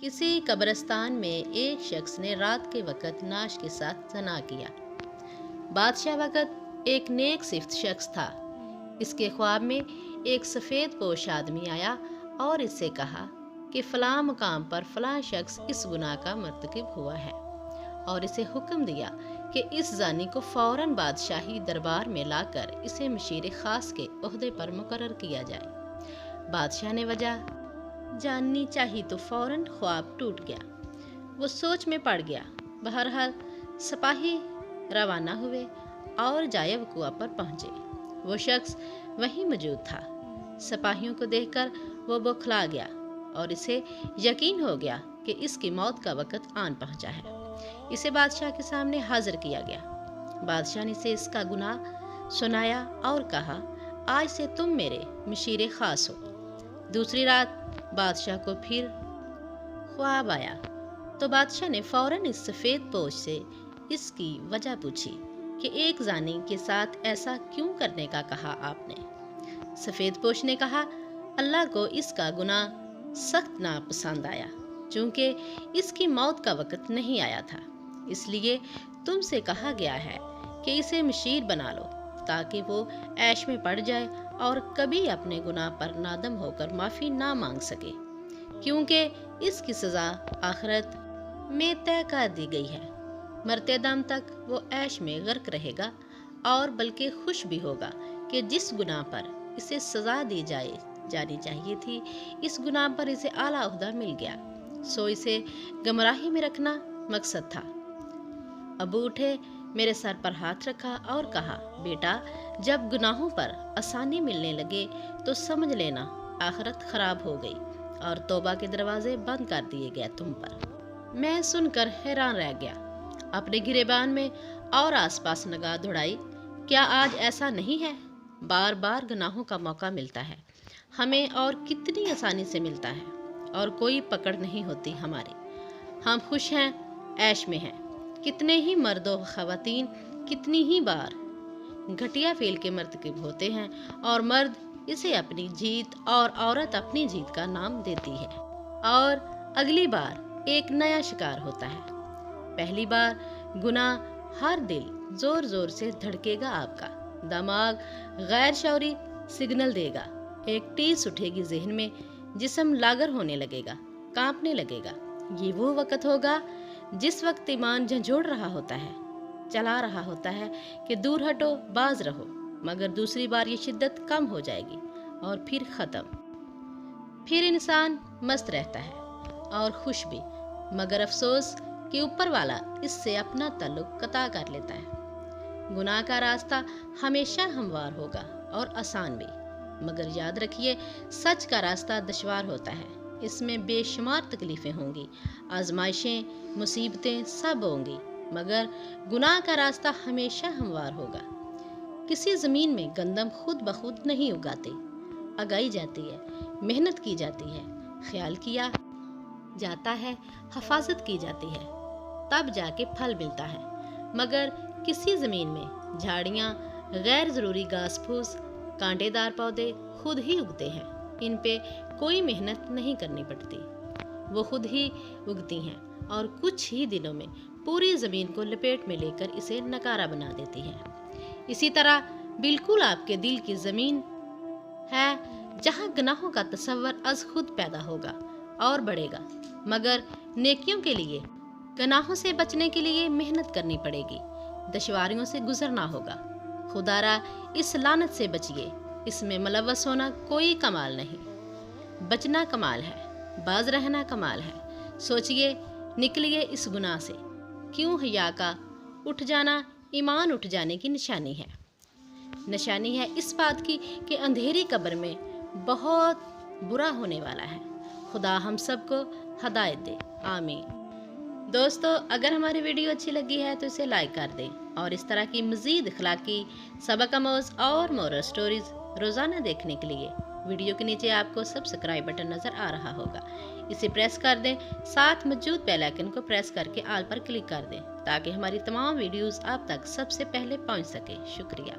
किसी कब्रिस्तान में एक शख्स ने रात के वक़्त नाश के साथ ज़ना किया। बादशाह वक़्त एक नेक सिफ्त शख्स था। इसके ख्वाब में एक सफ़ेद पोश आदमी आया और इससे कहा कि फ़लाँ मुकाम पर फ़लाँ शख्स इस गुनाह का मर्तकब हुआ है, और इसे हुक्म दिया कि इस जानी को फ़ौरन बादशाही दरबार में लाकर इसे मशीर ख़ास के ओहदे पर मुकर्रर किया जाए। बादशाह ने वजह जाननी चाही तो फ़ौरन ख्वाब टूट गया। वो सोच में पड़ गया। बहरहाल सिपाही रवाना हुए और जाए वकुआ पर पहुँचे। वो शख्स वहीं मौजूद था। सिपाहियों को देखकर वो बौखला गया और इसे यकीन हो गया कि इसकी मौत का वक़्त आन पहुँचा है। इसे बादशाह के सामने हाजिर किया गया। बादशाह ने इसे इसका गुनाह सुनाया और कहा, आज से तुम मेरे मशीर ख़ास हो। दूसरी रात बादशाह को फिर ख्वाब आया तो बादशाह ने फ़ौरन इस सफ़ेद पोश से इसकी वजह पूछी कि एक जानी के साथ ऐसा क्यों करने का कहा आपने। सफ़ेद पोश ने कहा, अल्लाह को इसका गुनाह सख्त नापसंद आया, चूँकि इसकी मौत का वक़्त नहीं आया था। इसलिए तुमसे कहा गया है कि इसे मशीर बना लो ताकि वो ऐश में पड़ जाए और कभी अपने गुनाह पर नादम होकर माफ़ी ना मांग सके, क्योंकि इसकी सज़ा आखिरत में तय कर दी गई है। मरते दम तक वो ऐश में गर्क रहेगा और बल्कि खुश भी होगा कि जिस गुनाह पर इसे सज़ा दी जानी चाहिए थी, इस गुनाह पर इसे आला ओहदा मिल गया। सो इसे गमराही में रखना मकसद था। अबू उठे, मेरे सर पर हाथ रखा और कहा, बेटा, जब गुनाहों पर आसानी मिलने लगे तो समझ लेना आखिरत खराब हो गई और तौबा के दरवाजे बंद कर दिए गए तुम पर। मैं सुनकर हैरान रह गया। अपने गिरेबान में और आसपास निगाह दौड़ाई। क्या आज ऐसा नहीं है? बार बार गुनाहों का मौका मिलता है हमें, और कितनी आसानी से मिलता है, और कोई पकड़ नहीं होती हमारी। हम खुश हैं, ऐश में हैं। कितने ही मर्द व ख़वातीन कितनी ही बार घटिया फेल के मर्तकब होते हैं और मर्द इसे अपनी जीत और औरत अपनी जीत का नाम देती है, और अगली बार एक नया शिकार होता है। पहली बार गुनाह हर दिल जोर जोर से धड़केगा, आपका दिमाग गैर शौरी सिग्नल देगा, एक टीस उठेगी जहन में, जिस्म लागर होने लगेगा, कांपने लगेगा। ये वो वक़्त होगा जिस वक्त ईमान झंझोड़ रहा होता है, चला रहा होता है कि दूर हटो, बाज रहो, मगर दूसरी बार ये शिद्दत कम हो जाएगी और फिर ख़त्म। फिर इंसान मस्त रहता है और खुश भी, मगर अफसोस कि ऊपर वाला इससे अपना ताल्लुक कता कर लेता है। गुनाह का रास्ता हमेशा हमवार होगा और आसान भी, मगर याद रखिए, सच का रास्ता दुश्वार होता है। इसमें बेशुमार तकलीफ़ें होंगी, आजमाइशें, मुसीबतें सब होंगी, मगर गुनाह का रास्ता हमेशा हमवार होगा। किसी ज़मीन में गंदम खुद ब खुद नहीं उगाती, उगाई जाती है, मेहनत की जाती है, ख्याल किया जाता है, हिफाजत की जाती है, तब जाके फल मिलता है। मगर किसी ज़मीन में झाड़ियाँ, गैर ज़रूरी घास फूस, कांटेदार पौधे खुद ही उगते हैं। इन पे कोई मेहनत नहीं करनी पड़ती, वो खुद ही उगती हैं और कुछ ही दिनों में पूरी ज़मीन को लपेट में लेकर इसे नकारा बना देती हैं। इसी तरह बिल्कुल आपके दिल की ज़मीन है जहाँ गुनाहों का तसव्वुर अज़ खुद पैदा होगा और बढ़ेगा, मगर नेकियों के लिए, गुनाहों से बचने के लिए मेहनत करनी पड़ेगी, दुश्वारियों से गुजरना होगा। खुदारा इस लानत से बचिए, इसमें मुलव्वस होना कोई कमाल नहीं, बचना कमाल है, बाज रहना कमाल है। सोचिए, निकलिए इस गुनाह से। क्यों हया का उठ जाना ईमान उठ जाने की निशानी है। निशानी है इस बात की कि अंधेरी कब्र में बहुत बुरा होने वाला है। खुदा हम सबको हदायत दे, आमीन। दोस्तों, अगर हमारी वीडियो अच्छी लगी है तो इसे लाइक कर दें, और इस तरह की मज़ीद अखलाकी, सबक आमोज़ और मोरल स्टोरीज़ रोज़ाना देखने के लिए वीडियो के नीचे आपको सब्सक्राइब बटन नज़र आ रहा होगा, इसे प्रेस कर दें। साथ मौजूद बेल आइकन को प्रेस करके ऑल पर क्लिक कर दें ताकि हमारी तमाम वीडियोस आप तक सबसे पहले पहुंच सके। शुक्रिया।